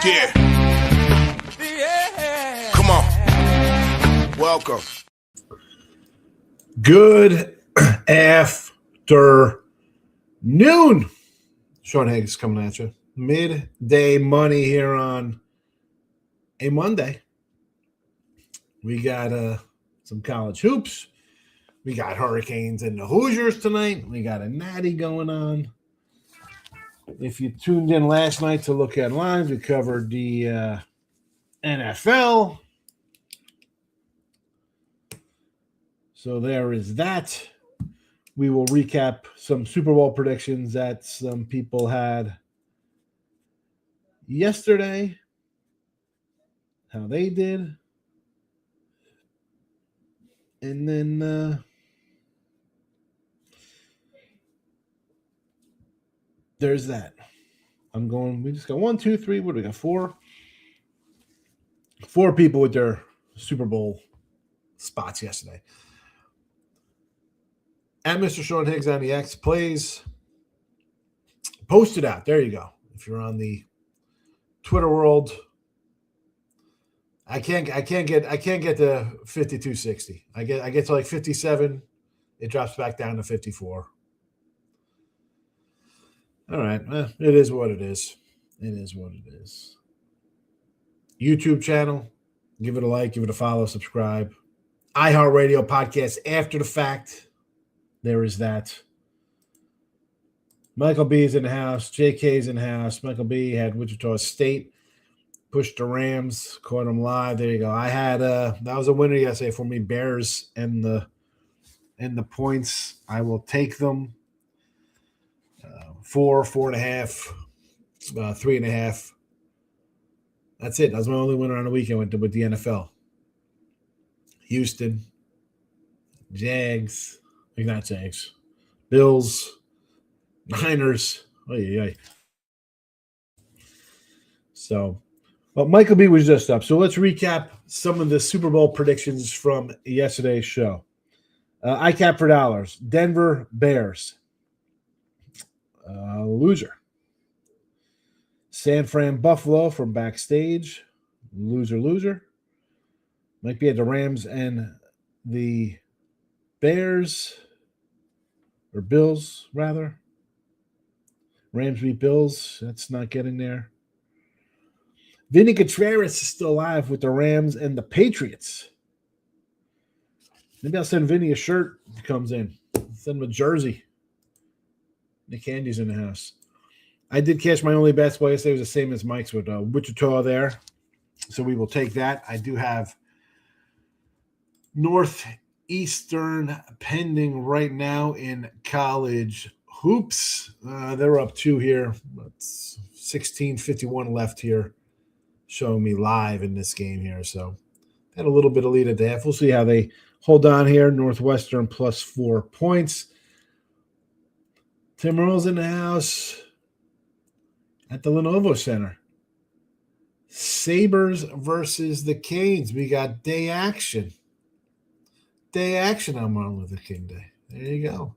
Yeah. Come on. Welcome. Good afternoon. Sean Higgs coming at you. Midday money here on a Monday. We got some college hoops. We got Hurricanes and the Hoosiers tonight. We got a natty going on. If you tuned in last night to look at lines, we covered the NFL. So there is that. We will recap some Super Bowl predictions that some people had yesterday, how they did. And then there's that. We just got 1, 2, 3. What do we got? 4 people with their Super Bowl spots yesterday. At Mr. Sean Higgs on the X plays. Post it out. There you go. If you're on the Twitter world, I can't get to 5260. I get to like 57. It drops back down to 54. All right. It is what it is. It is what it is. YouTube channel. Give it a like. Give it a follow. Subscribe. iHeartRadio podcast after the fact. There is that. Michael B is in the house. JK's in the house. Michael B had Wichita State. Pushed the Rams. Caught them live. There you go. I had that was a winner yesterday for me. Bears and the points. I will take them. 4, 4.5, 3.5. That's it. That was my only winner on the weekend with the NFL. Houston, Jags, not Jags, Bills, Niners. So, well, Michael B was just up. So let's recap some of the Super Bowl predictions from yesterday's show. ICAP for dollars. Denver Bears. Loser. San Fran Buffalo from backstage. Loser. Might be at the Rams and the Bears. Or Bills, rather. Rams beat Bills. That's not getting there. Vinny Contreras is still alive with the Rams and the Patriots. Maybe I'll send Vinny a shirt if he comes in. Send him a jersey. Nick Candy's in the house. I did catch my only basketball yesterday. It was the same as Mike's with Wichita there. So we will take that. I do have Northeastern pending right now in college hoops. They're up 2 here. 16:51 left here, showing me live in this game here. So had a little bit of lead at the half. We'll see how they hold on here. Northwestern plus 4 points. Tim Earl's in the house at the Lenovo Center. Sabres versus the Canes. We got day action. Day action on Martin Luther King Day. There you go.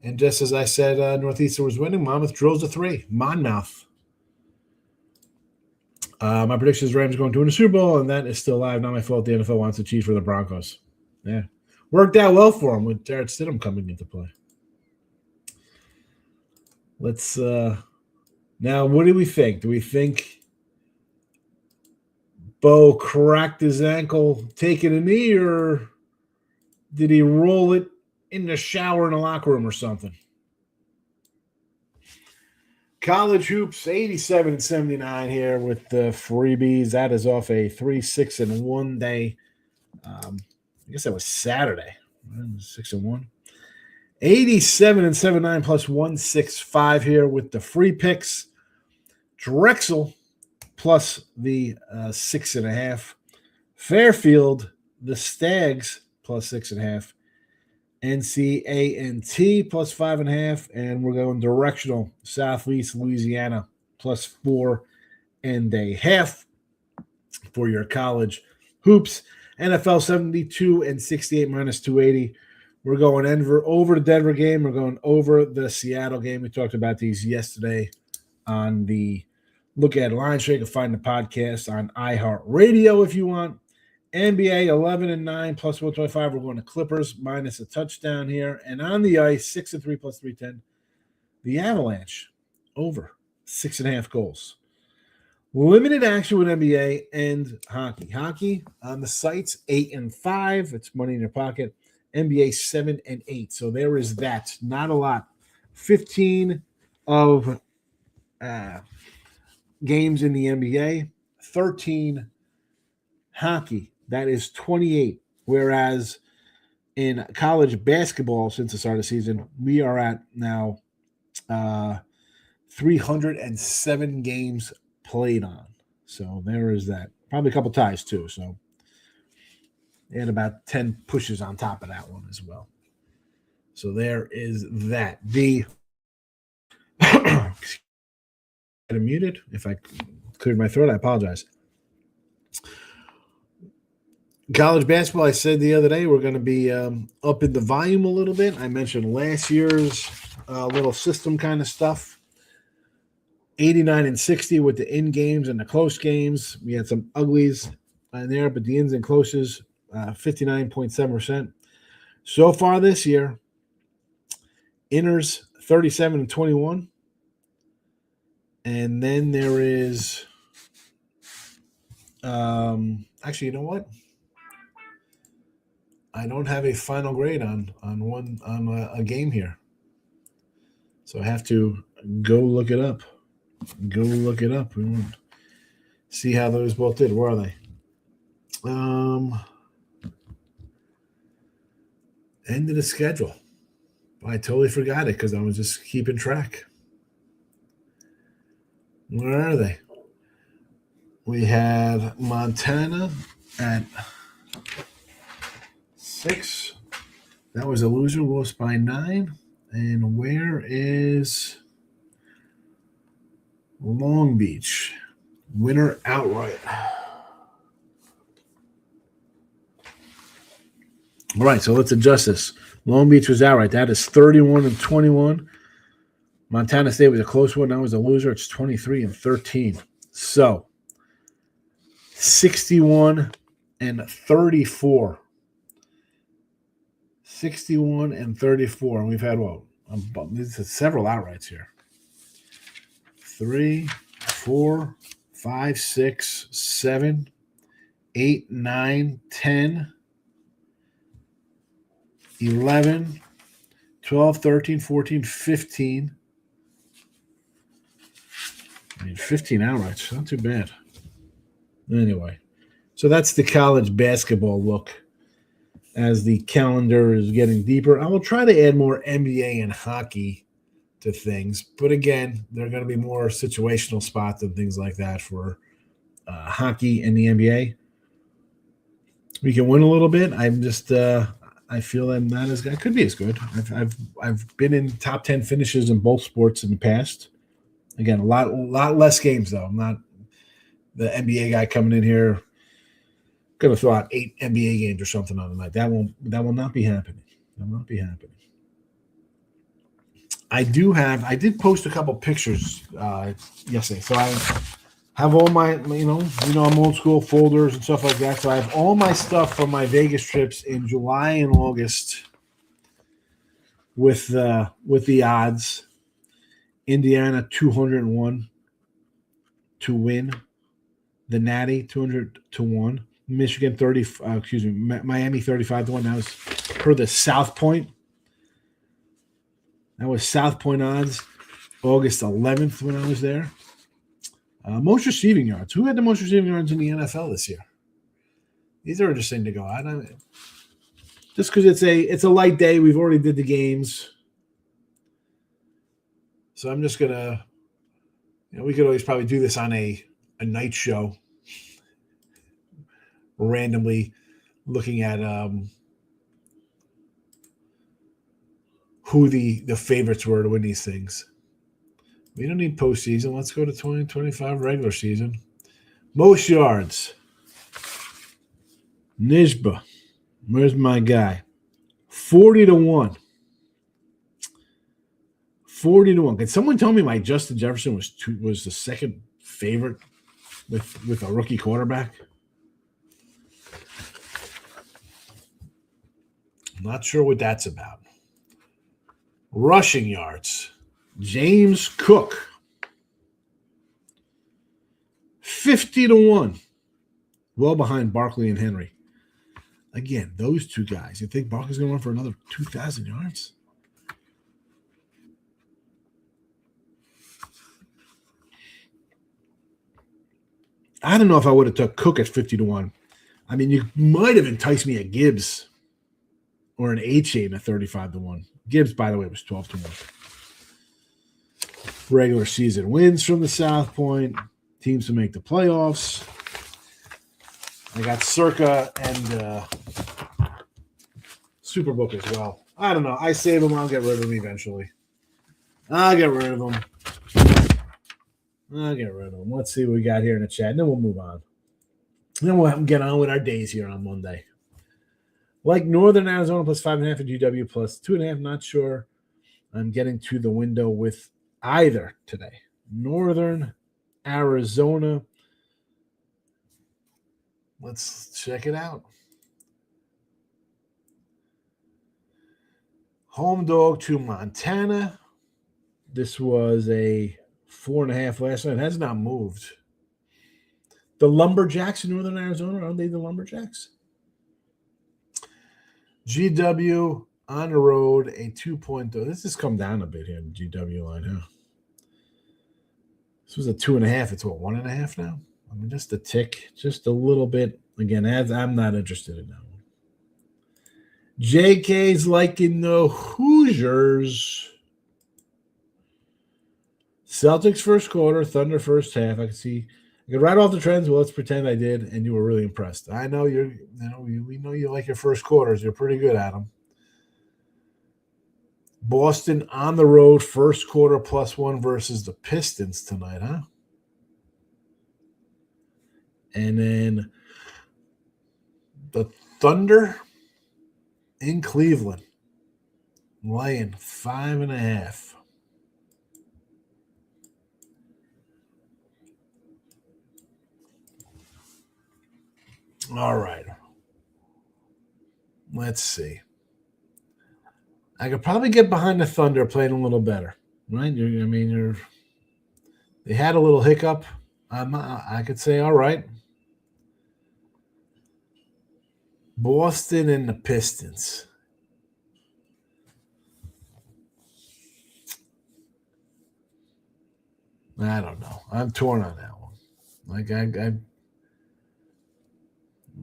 And just as I said, Northeastern was winning. Monmouth drills a 3. Monmouth. My prediction is Rams going to win the Super Bowl, and that is still live. Not my fault the NFL wants to cheat for the Broncos. Yeah. Worked out well for them with Jarrett Stidham coming into play. Let's now, what do we think? Do we think Bo cracked his ankle taking a knee, or did he roll it in the shower in the locker room or something? College hoops, 87-79 here with the freebies. That is off a 3-6-1 day. I guess that was Saturday. 6-1. 87-79 plus 165 here with the free picks. Drexel plus the 6.5. Fairfield, the Stags plus 6.5. NCANT plus 5.5. And we're going directional. Southeast Louisiana plus 4.5 for your college hoops. NFL 72-68 minus 280. We're going over the Denver game. We're going over the Seattle game. We talked about these yesterday on the Look at Line Straight. You can find the podcast on iHeartRadio if you want. NBA 11-9 plus 125. We're going to Clippers minus a touchdown here. And on the ice, 6-3 plus 310. The Avalanche over 6.5 goals. Limited action with NBA and hockey. Hockey on the sites 8-5. It's money in your pocket. NBA 7-8. So there is that. Not a lot. 15 of games in the NBA. 13 hockey. That is 28. Whereas in college basketball, since the start of the season, we are at now 307 games played on. So there is that. Probably a couple ties too. So they had about 10 pushes on top of that one as well. So there is that. The I'm muted. If I cleared my throat, I apologize. College basketball, I said the other day, we're going to be up in the volume a little bit. I mentioned last year's little system kind of stuff. 89-60 with the in games and the close games. We had some uglies in there, but the ins and closes, 59.7%. So far this year, inners 37-21. And then there is actually, you know what? I don't have a final grade on a game here. So I have to go look it up. We won't see how those both did. Where are they? End of the schedule. I totally forgot it because I was just keeping track. Where are they? We have Montana at 6. That was a loser, lost by 9. And where is Long Beach? Winner outright. All right, so let's adjust this. Long Beach was outright. That is 31-21. Montana State was a close one. That was a loser. It's 23-13. So 61-34. 61-34. And we've had, several outrights here. 3, 4, 5, 6, 7, 8, 9, 10, 11, 12, 13, 14, 15. 15 outrights. Not too bad. Anyway, so that's the college basketball look as the calendar is getting deeper. I will try to add more NBA and hockey to things. But again, they're going to be more situational spots and things like that for hockey and the NBA. We can win a little bit. I'm just I feel I'm not as good. I could be as good. I've been in top 10 finishes in both sports in the past. Again, a lot less games though. I'm not the NBA guy coming in here going to throw out 8 NBA games or something on the night. That will not be happening. That will not be happening. I did post a couple pictures yesterday. So I have all my, I'm old school folders and stuff like that. So I have all my stuff from my Vegas trips in July and August with the odds. Indiana 201 to win. The Natty 200 to 1. Michigan Miami 35 to 1. That was per the South Point. That was South Point odds, August 11th when I was there. Most receiving yards. Who had the most receiving yards in the NFL this year? These are interesting to go out. Just because it's a light day, we've already did the games. So I'm just gonna, we could always probably do this on a night show, randomly looking at who the favorites were to win these things. We don't need postseason. Let's go to 2025 regular season. Most yards. Nijba. Where's my guy? 40 to 1. 40 to 1. Can someone tell me why Justin Jefferson was the second favorite with a rookie quarterback. I'm not sure what that's about. Rushing yards. James Cook. 50-1. Well behind Barkley and Henry. Again, those two guys. You think Barkley's going to run for another 2,000 yards? I don't know if I would have took Cook at 50-1. I mean, you might have enticed me at Gibbs or an A-Chain at 35-1. Gibbs, by the way, was 12-1. Regular season wins from the South Point. Teams to make the playoffs. I got Circa and Superbook as well. I don't know. I save them. I'll get rid of them eventually. I'll get rid of them. Let's see what we got here in the chat, and then we'll move on. Then we'll get on with our days here on Monday. Like Northern Arizona plus 5.5 and GW plus 2.5. Not sure I'm getting to the window with either today. Northern Arizona. Let's check it out. Home dog to Montana. This was a 4.5 last night. It has not moved. The Lumberjacks in Northern Arizona, aren't they the Lumberjacks? GW on the road, a 2-point. This has come down a bit here in the GW line, huh? This was a 2.5. It's what, 1.5 now? I mean, just a tick, just a little bit. Again, I'm not interested in that one. JK's liking the Hoosiers. Celtics first quarter, Thunder first half. I could write off the trends. Well, let's pretend I did, and you were really impressed. I know we know you like your first quarters. You're pretty good at them. Boston on the road, first quarter +1 versus the Pistons tonight, huh? And then the Thunder in Cleveland, laying 5.5. All right. Let's see. I could probably get behind the Thunder playing a little better, right? They had a little hiccup. I could say, all right. Boston and the Pistons. I don't know. I'm torn on that one.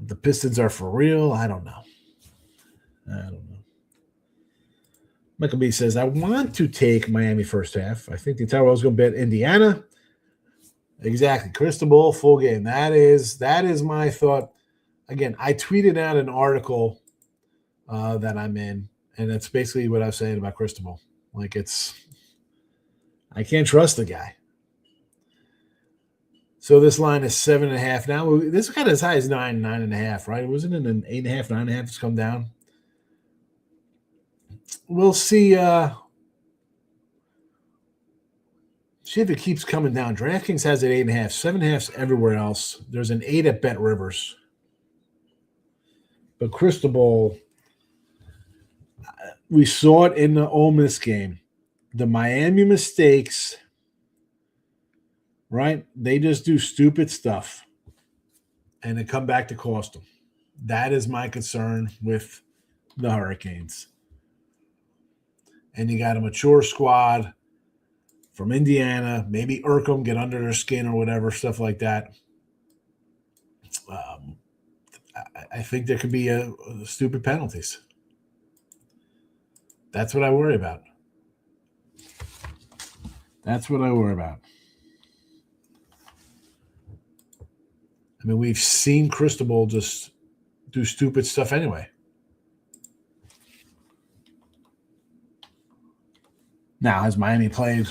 The Pistons are for real. I don't know. Michael B says, I want to take Miami first half. I think the entire world's going to bet Indiana. Exactly. Cristobal, full game. That is my thought. Again, I tweeted out an article that I'm in, and that's basically what I was saying about Cristobal. I can't trust the guy. So this line is 7.5 now. This got as high as 9.5, right? Wasn't it an 8.5, 9.5? It's come down. We'll see. See if it keeps coming down. DraftKings has it 8.5, 7.5's everywhere else. There's an 8 at Bet Rivers. But Cristobal, we saw it in the Ole Miss game. The Miami mistakes, right? They just do stupid stuff, and it come back to cost them. That is my concern with the Hurricanes. And you got a mature squad from Indiana, maybe Urkham, get under their skin or whatever, stuff like that. I think there could be stupid penalties. That's what I worry about. I mean, we've seen Cristobal just do stupid stuff anyway. Now, has Miami played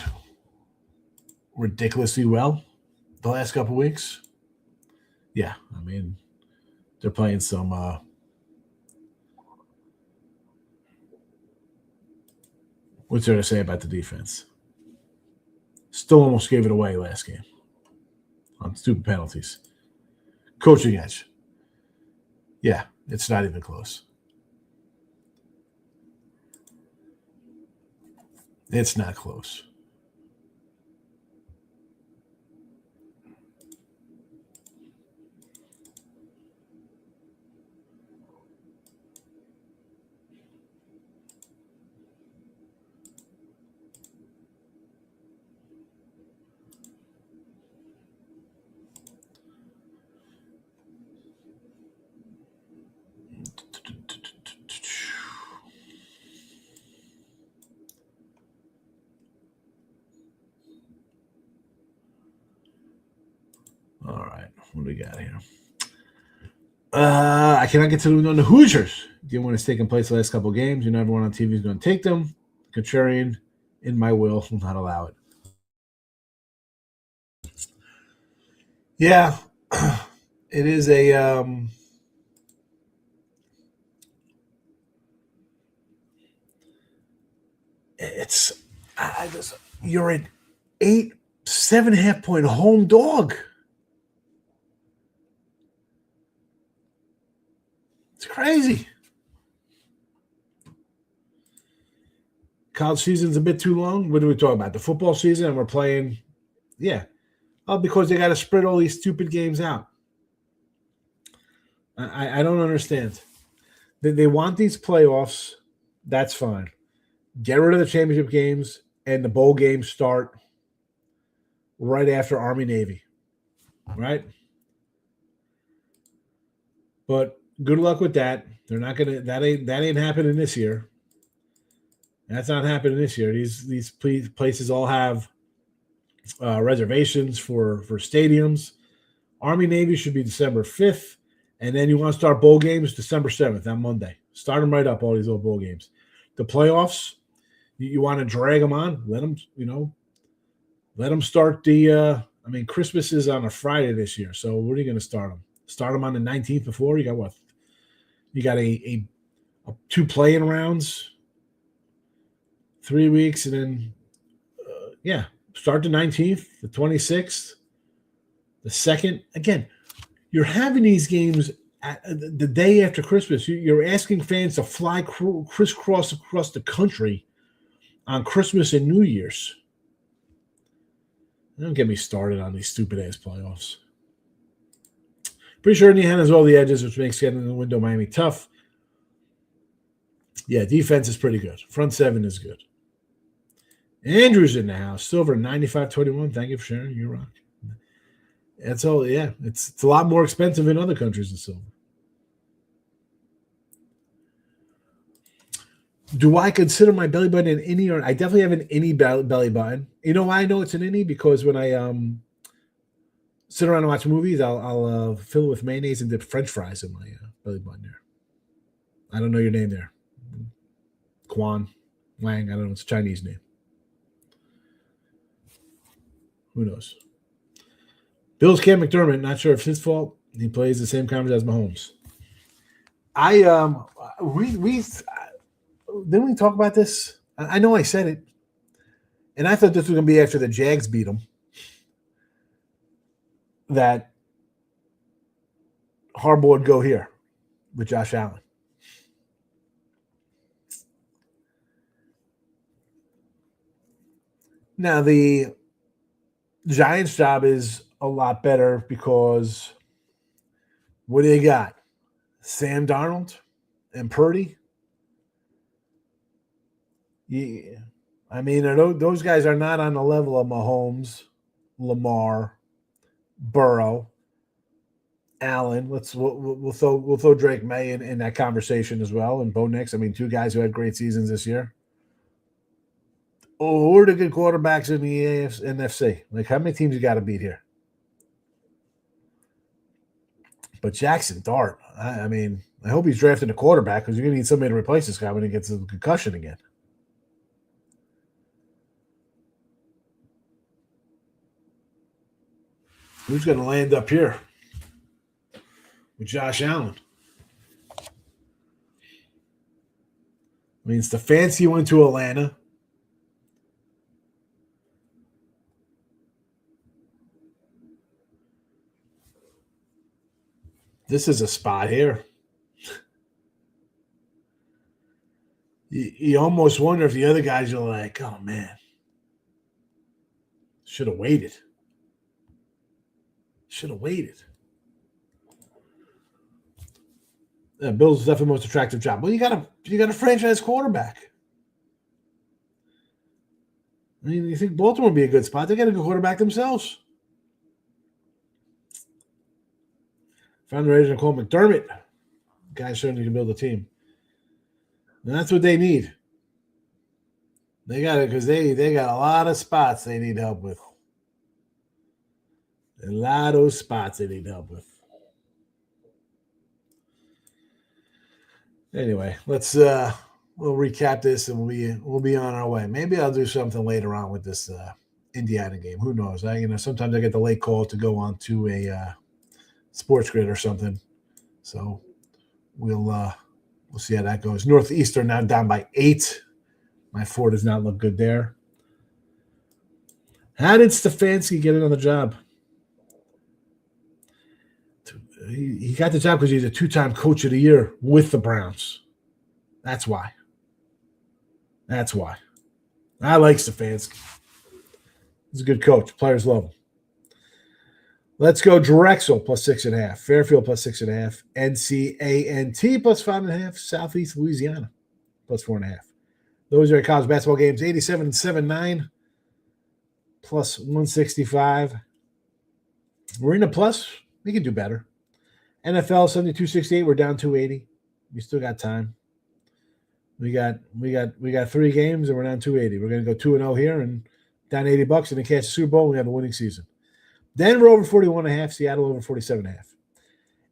ridiculously well the last couple weeks? Yeah, I mean, they're playing some what's there to say about the defense? Still almost gave it away last game. on stupid penalties. Coaching edge. Yeah, it's not even close. It's not close. All right, what do we got here? I cannot get to the Hoosiers. Given what has taken place the last couple of games, everyone on TV is going to take them. Contrarian, in my will not allow it. Yeah, it is a you're an 7.5 point home dog. It's crazy. College season's a bit too long. What are we talking about? The football season, and we're playing, yeah. Oh, because they got to spread all these stupid games out. I don't understand. They want these playoffs. That's fine. Get rid of the championship games, and the bowl games start right after Army-Navy, right? But good luck with that. They're not gonna. That ain't happening this year. That's not happening this year. These places all have reservations for stadiums. Army-Navy should be December 5th, and then you want to start bowl games December 7th, on Monday. Start them right up, all these old bowl games. The playoffs, you want to drag them on, let them start the Christmas is on a Friday this year, so what are you going to start them? Start them on the 19th before? You got what? You got a 2 playing rounds, 3 weeks, and then, start the 19th, the 26th, the 2nd. Again, you're having these games the day after Christmas. You're asking fans to fly crisscross across the country on Christmas and New Year's. Don't get me started on these stupid-ass playoffs. Pretty sure Indiana has all the edges, which makes getting in the window Miami tough. Yeah, defense is pretty good. Front seven is good. Andrew's in the house. Silver, 95.21. Thank you for sharing. You rock. That's all. Yeah, it's a lot more expensive in other countries than silver. Do I consider my belly button an innie? Or I definitely have an innie belly button. You know why I know it's an innie? Because when I sit around and watch movies, I'll fill it with mayonnaise and dip French fries in my belly button there. I don't know your name there. Quan Wang. I don't know. It's a Chinese name. Who knows? Bills Cam McDermott, not sure if it's his fault. He plays the same conference as Mahomes. Didn't we talk about this? I know I said it, and I thought this was going to be after the Jags beat them. That Harbaugh would go here with Josh Allen. Now the Giants' job is a lot better because what do you got? Sam Darnold and Purdy? Yeah. I mean, those guys are not on the level of Mahomes, Lamar, Burrow, Allen. We'll throw Drake May in that conversation as well, and Bo Nix. I mean, 2 guys who had great seasons this year. Oh, who are the good quarterbacks in the NFC? Like, how many teams you got to beat here? But Jackson Dart, I mean, I hope he's drafting a quarterback because you're going to need somebody to replace this guy when he gets a concussion again. Who's going to land up here with Josh Allen? I mean, Stefanski went to Atlanta. This is a spot here. You almost wonder if the other guys are like, oh, man, should have waited. Should have waited. Bills is definitely the most attractive job. Well, you got a franchise quarterback. I mean, you think Baltimore would be a good spot? They got a good quarterback themselves. Found the ready to call McDermott. Guy certainly can build a team. And that's what they need. They got it because they got a lot of spots they need help with. A lot of spots they need help with. Anyway, let's we'll recap this and we'll be on our way. Maybe I'll do something later on with this Indiana game. Who knows? Sometimes I get the late call to go on to a sports grid or something. So we'll see how that goes. Northeastern now down by 8. My 4 does not look good there. How did Stefanski get it on the job? He got the job because he's a 2-time coach of the year with the Browns. That's why. I like Stefanski. He's a good coach. Players love him. Let's go Drexel plus 6.5. Fairfield plus 6.5. NCANT plus 5.5. Southeast Louisiana plus 4.5. Those are college basketball games. 87-79 plus 165. We're in the plus. We can do better. NFL 72-68. We're down 280. We still got time. We got 3 games and we're down 280. We're going to go 2-0 here and down $80 and then catch the Super Bowl. We have a winning season. Denver over 41.5. Seattle over 47.5.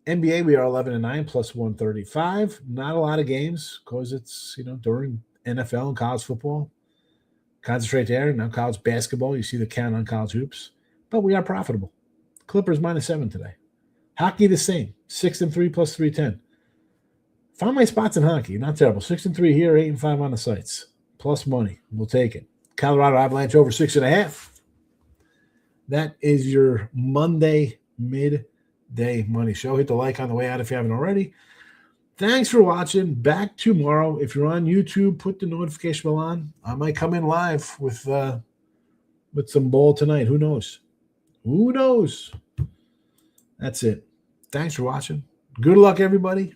NBA we are 11-9 plus 135. Not a lot of games because it's during NFL and college football. Concentrate there. Now college basketball. You see the count on college hoops, but we are profitable. Clippers -7 today. Hockey the same. 6-3 plus 310. Found my spots in hockey. Not terrible. 6-3 here, 8-5 on the sites. Plus money. We'll take it. Colorado Avalanche over 6.5. That is your Monday midday money show. Hit the like on the way out if you haven't already. Thanks for watching. Back tomorrow. If you're on YouTube, put the notification bell on. I might come in live with some ball tonight. Who knows? That's it. Thanks for watching. Good luck, everybody.